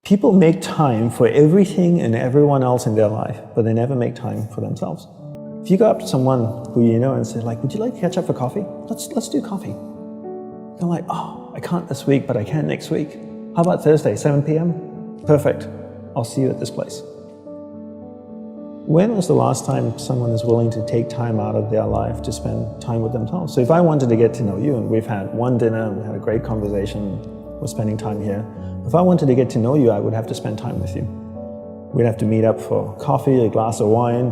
People make time for everything and everyone else in their life, but they never make time for themselves. If you go up to someone who you know and say, like, would you like to catch up for coffee? Let's do coffee. They're like, oh, I can't this week, but I can next week. How about Thursday, 7 p.m.? Perfect. I'll see you at this place. When was the last time someone is willing to take time out of their life to spend time with themselves? So if I wanted to get to know you, and we've had one dinner, and we had a great conversation, we're spending time here. If I wanted to get to know you, I would have to spend time with you. We'd have to meet up for coffee, a glass of wine.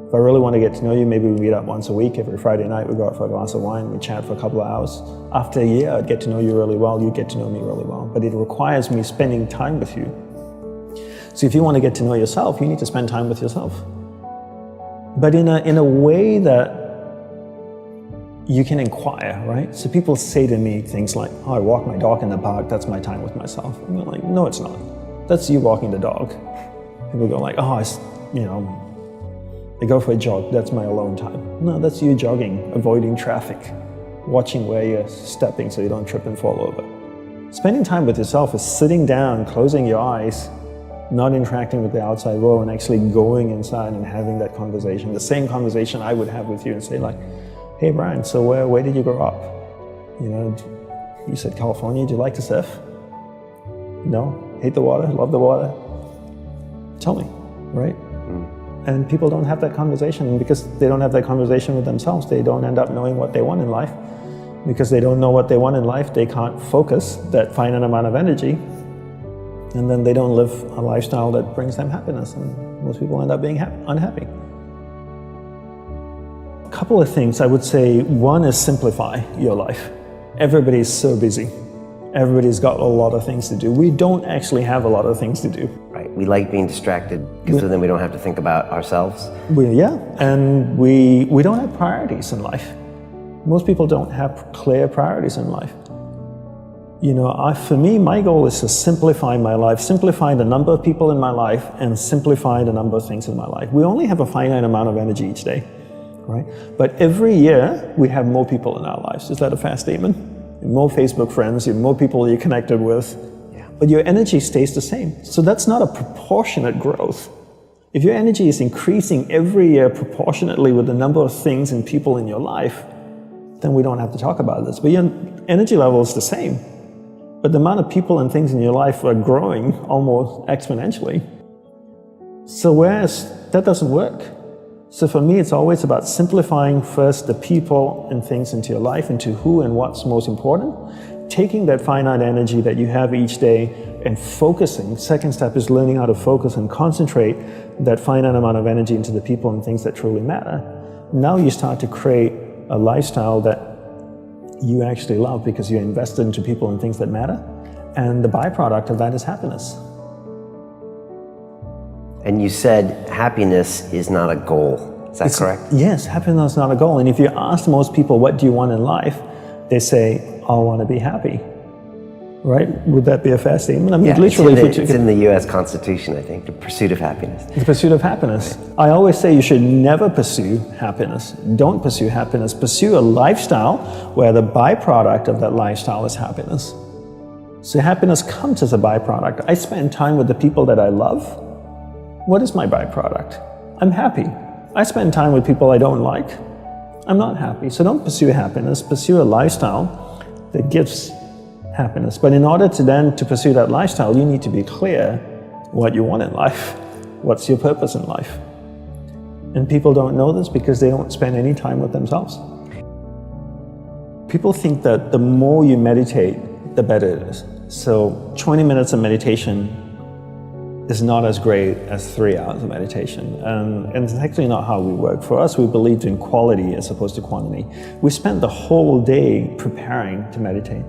If I really want to get to know you, maybe we meet up once a week. Every Friday night we go out for a glass of wine, we chat for a couple of hours. After a year, I'd get to know you really well, you'd get to know me really well. But it requires me spending time with you. So if you want to get to know yourself, you need to spend time with yourself. But in a way that you can inquire, right? So people say to me things like, oh, I walk my dog in the park, that's my time with myself. And I'm like, no, it's not. That's you walking the dog. People go like, oh, I go for a jog, that's my alone time. No, that's you jogging, avoiding traffic, watching where you're stepping so you don't trip and fall over. Spending time with yourself is sitting down, closing your eyes, not interacting with the outside world, and actually going inside and having that conversation. The same conversation I would have with you and say like, hey Brian, so where did you grow up? You know, you said California, do you like to surf? No? Hate the water, love the water? Tell me, right? And people don't have that conversation, and because they don't have that conversation with themselves, they don't end up knowing what they want in life. Because they don't know what they want in life, they can't focus that finite amount of energy, and then they don't live a lifestyle that brings them happiness, and most people end up being unhappy. A couple of things I would say. One is simplify your life. Everybody's so busy. Everybody's got a lot of things to do. We don't actually have a lot of things to do. Right, we like being distracted because then we don't have to think about ourselves. And we don't have priorities in life. Most people don't have clear priorities in life. You know, for me, my goal is to simplify my life, simplify the number of people in my life, and simplify the number of things in my life. We only have a finite amount of energy each day, right? But every year, we have more people in our lives. Is that a fair statement? More Facebook friends, you have more people you're connected with, but your energy stays the same. So that's not a proportionate growth. If your energy is increasing every year proportionately with the number of things and people in your life, then we don't have to talk about this. But your energy level is the same. But the amount of people and things in your life are growing almost exponentially. So whereas that doesn't work. So for me, it's always about simplifying first the people and things into your life, into who and what's most important, taking that finite energy that you have each day and focusing. Second step is learning how to focus and concentrate that finite amount of energy into the people and things that truly matter. Now you start to create a lifestyle that you actually love because you're invested into people and things that matter. And the byproduct of that is happiness. And you said happiness is not a goal. Is that correct? Yes, happiness is not a goal. And if you ask most people, what do you want in life? They say, I want to be happy. Right? Would that be a fair statement? I mean, literally, it's in the U.S. Constitution, I think, the pursuit of happiness. The pursuit of happiness. Right. I always say you should never pursue happiness. Don't pursue happiness. Pursue a lifestyle where the byproduct of that lifestyle is happiness. So happiness comes as a byproduct. I spend time with the people that I love. What is my byproduct? I'm happy. I spend time with people I don't like. I'm not happy. So don't pursue happiness. Pursue a lifestyle that gives happiness. But in order to pursue that lifestyle, you need to be clear what you want in life. What's your purpose in life? And people don't know this because they don't spend any time with themselves. People think that the more you meditate, the better it is. So 20 minutes of meditation is not as great as 3 hours of meditation. And it's actually not how we work. For us, we believed in quality as opposed to quantity. We spent the whole day preparing to meditate.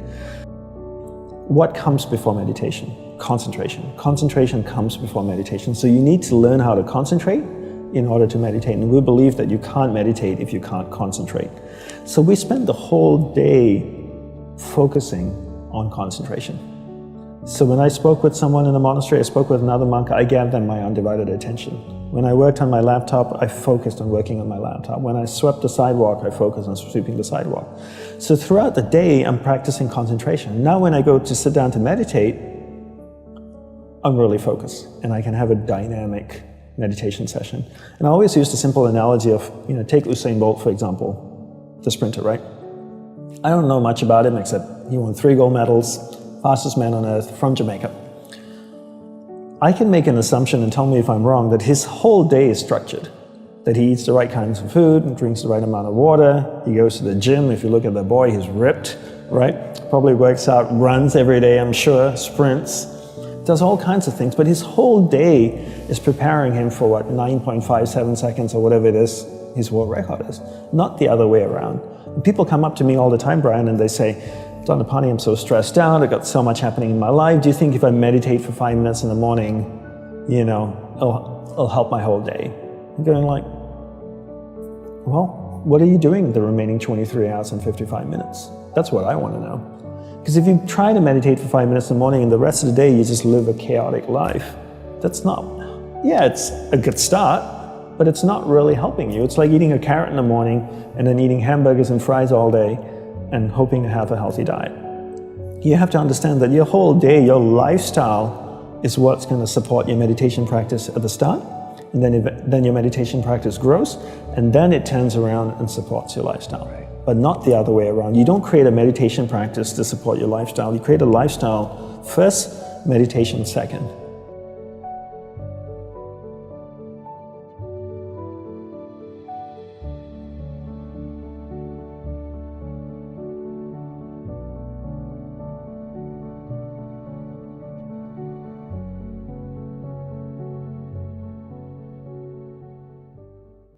What comes before meditation? Concentration. Concentration comes before meditation. So you need to learn how to concentrate in order to meditate. And we believe that you can't meditate if you can't concentrate. So we spend the whole day focusing on concentration. So when I spoke with someone in a monastery, I spoke with another monk, I gave them my undivided attention. When I worked on my laptop, I focused on working on my laptop. When I swept the sidewalk, I focused on sweeping the sidewalk. So throughout the day, I'm practicing concentration. Now when I go to sit down to meditate, I'm really focused and I can have a dynamic meditation session. And I always use the simple analogy of, take Usain Bolt, for example, the sprinter, right? I don't know much about him except he won 3 gold medals, fastest man on earth from Jamaica. I can make an assumption, and tell me if I'm wrong, that his whole day is structured. That he eats the right kinds of food and drinks the right amount of water. He goes to the gym. If you look at the boy, he's ripped, right? Probably works out, runs every day, I'm sure, sprints, does all kinds of things. But his whole day is preparing him for 9.57 seconds or whatever it is his world record is, not the other way around. And people come up to me all the time, Brian, and they say, Dandapani, I'm so stressed out. I've got so much happening in my life. Do you think if I meditate for 5 minutes in the morning, it'll help my whole day? I'm going like, well, what are you doing the remaining 23 hours and 55 minutes? That's what I want to know. Because if you try to meditate for 5 minutes in the morning and the rest of the day you just live a chaotic life, that's not, it's a good start, but it's not really helping you. It's like eating a carrot in the morning and then eating hamburgers and fries all day and hoping to have a healthy diet. You have to understand that your whole day, your lifestyle is what's going to support your meditation practice at the start. And then your meditation practice grows, and then it turns around and supports your lifestyle. Right. But not the other way around. You don't create a meditation practice to support your lifestyle. You create a lifestyle first, meditation second.